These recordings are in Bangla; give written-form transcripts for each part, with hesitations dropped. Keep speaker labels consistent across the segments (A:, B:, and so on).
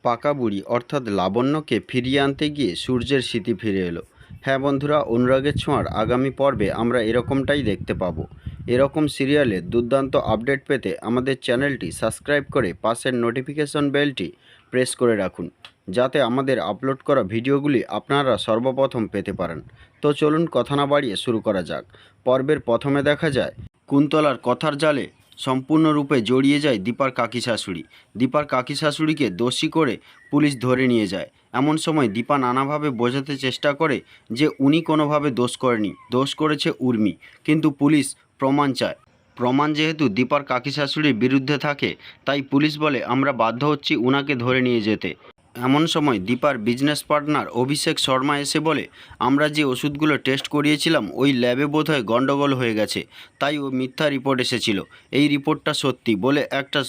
A: পাকা বুড়ি অর্থাৎ লাবণ্যকে ফিরিয়ে আনতে গিয়ে সূর্যের স্মৃতি ফিরে এলো। হ্যাঁ বন্ধুরা, অনুরাগের ছোঁয়ার আগামী পর্বে আমরা এরকমটাই দেখতে পাবো। এরকম সিরিয়ালে দুর্দান্ত আপডেট পেতে আমাদের চ্যানেলটি সাবস্ক্রাইব করে পাশের নোটিফিকেশন বেলটি প্রেস করে রাখুন, যাতে আমাদের আপলোড করা ভিডিওগুলি আপনারা সর্বপ্রথম পেতে পারেন। তো চলুন কথা না বাড়িয়ে শুরু করা যাক। পর্বের প্রথমে দেখা যায় কুন্তলার কথার জালে সম্পূর্ণরূপে জড়িয়ে যায় দীপার কাকি শাশুড়ি। দীপার কাকি শাশুড়িকে দোষী করে পুলিশ ধরে নিয়ে যায়। এমন সময় দীপা নানাভাবে বোঝাতে চেষ্টা করে যে উনি কোনোভাবে দোষ করেনি, দোষ করেছে উর্মি। কিন্তু পুলিশ প্রমাণ চায়। প্রমাণ যেহেতু দীপার কাকি শাশুড়ির বিরুদ্ধে থাকে, তাই পুলিশ বলে আমরা বাধ্য হচ্ছি উনাকে ধরে নিয়ে যেতে। এমন সময় দীপার বিজনেস পার্টনার অভিষেক শর্মা এসে বলে, আমরা যে ওষুধগুলো টেস্ট করিয়েছিলাম ওই ল্যাবে বোধহয় গণ্ডগোল হয়ে গেছে, তাই ও মিথ্যা রিপোর্ট এসেছিল। এই রিপোর্টটা সত্যি বলে একটা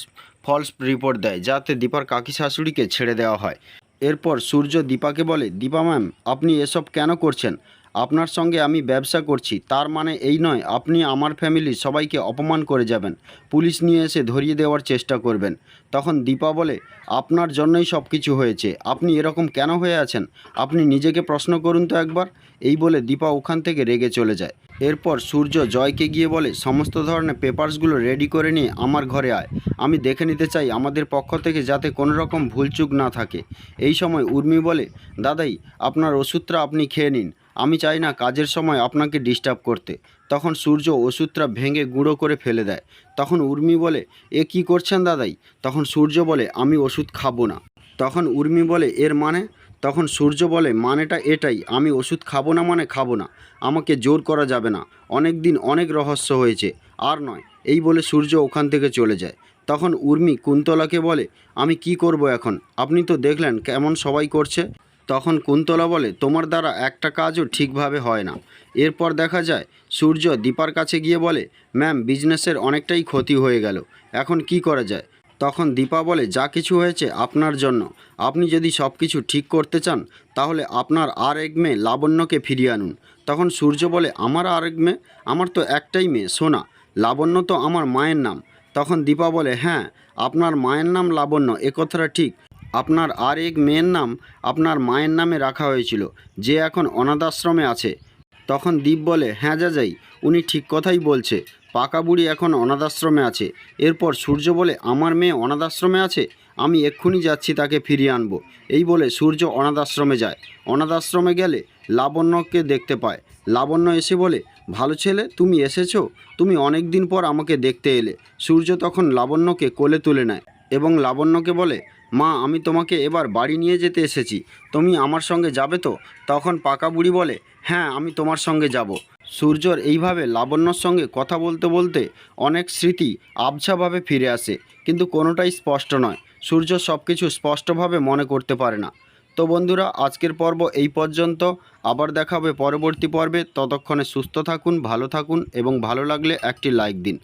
A: ফলস রিপোর্ট দেয়, যাতে দীপার কাকি শাশুড়িকে ছেড়ে দেওয়া হয়। এরপর সূর্য দীপাকে বলে, দীপা ম্যাম, আপনি এসব কেন করছেন? আপনার সঙ্গে আমি ব্যবসা করছি, তার মানে এই নয় আপনি আমার ফ্যামিলির সবাইকে অপমান করে যাবেন, পুলিশ নিয়ে এসে ধরিয়ে দেওয়ার চেষ্টা করবেন। তখন দীপা বলে, আপনার জন্যই সব কিছু হয়েছে, আপনি এরকম কেন হয়ে আছেন? আপনি নিজেকে প্রশ্ন করুন তো একবার। এই বলে দীপা ওখান থেকে রেগে চলে যায়। এরপর সূর্য জয়কে গিয়ে বলে, সমস্ত ধরনের পেপারসগুলো রেডি করে নিয়ে আমার ঘরে আয়, আমি দেখে নিতে চাই আমাদের পক্ষ থেকে যাতে কোনো রকম ভুলচুক না থাকে। এই সময় উর্মি বলে, দাদাই, আপনার ওষুধটা আপনি খেয়ে নিন, আমি চাই না কাজের সময় আপনাকে ডিস্টার্ব করতে। তখন সূর্য ওষুধটা ভেঙে গুঁড়ো করে ফেলে দেয়। তখন উর্মি বলে, এ কি করছেন দাদাই? তখন সূর্য বলে, আমি ওষুধ খাবো না। তখন উর্মি বলে, এর মানে? তখন সূর্য বলে, মানেটা এটাই, আমি ওষুধ খাবো না মানে খাবো না, আমাকে জোর করা যাবে না, অনেক দিন অনেক রহস্য হয়েছে, আর নয়। এই বলে সূর্য ওখান থেকে চলে যায়। তখন উর্মি কুন্তলাকে বলে, আমি কি করব এখন? আপনি তো দেখলেন কেমন সবাই করছে। তখন কুন্তলা বলে, তোমার দ্বারা একটা কাজও ঠিকভাবে হয় না। এরপর দেখা যায় সূর্য দীপার কাছে গিয়ে বলে, ম্যাম, বিজনেসের অনেকটাই ক্ষতি হয়ে গেল, এখন কি করা যায়? তখন দীপা বলে, যা কিছু হয়েছে আপনার জন্য, আপনি যদি সব কিছু ঠিক করতে চান তাহলে আপনার আর এক মেয়ে লাবণ্যকে ফিরিয়ে আনুন। তখন সূর্য বলে, আমার আর এক মেয়ে? আমার তো একটাই মেয়ে সোনা, লাবণ্য তো আমার মায়ের নাম। তখন দীপা বলে, হ্যাঁ, আপনার মায়ের নাম লাবণ্য, এ কথাটা ঠিক। আপনার আর এক মেয়ের নাম আপনার মায়ের নামে রাখা হয়েছিল, যে এখন অনাথ আশ্রমে আছে। তখন দীপ বলে, হ্যাঁ যাজাই, উনি ঠিক কথাই বলছে, পাকা বুড়ি এখন অনাথ আশ্রমে আছে। এরপর সূর্য বলে, আমার মেয়ে অনাথ আশ্রমে আছে, আমি এক্ষুনি যাচ্ছি তাকে ফিরিয়ে আনবো। এই বলে সূর্য অনাথ আশ্রমে যায়। অনাথ আশ্রমে গেলে লাবণ্যকে দেখতে পায়। লাবণ্য এসে বলে, ভালো ছেলে, তুমি এসেছো, তুমি অনেক দিন পর আমাকে দেখতে এলে। সূর্য তখন লাবণ্যকে কোলে তুলে নেয় এবং লাবণ্যকে বলে, মা, আমি তোমাকে এবার বাড়ি নিয়ে যেতে এসেছি, তুমি আমার সঙ্গে যাবে তো? তখন পাকা বুড়ি বলে, হ্যাঁ, আমি তোমার সঙ্গে যাব। সূর্যর এইভাবে লাবণ্যর সঙ্গে কথা বলতে বলতে অনেক স্মৃতি আবছাভাবে ফিরে আসে, কিন্তু কোনোটাই স্পষ্ট নয়। সূর্য সব কিছু স্পষ্টভাবে মনে করতে পারে না। তো বন্ধুরা, আজকের পর্ব এই পর্যন্ত। আবার দেখা হবে পরবর্তী পর্বে। ততক্ষণে সুস্থ থাকুন, ভালো থাকুন এবং ভালো লাগলে একটি লাইক দিন।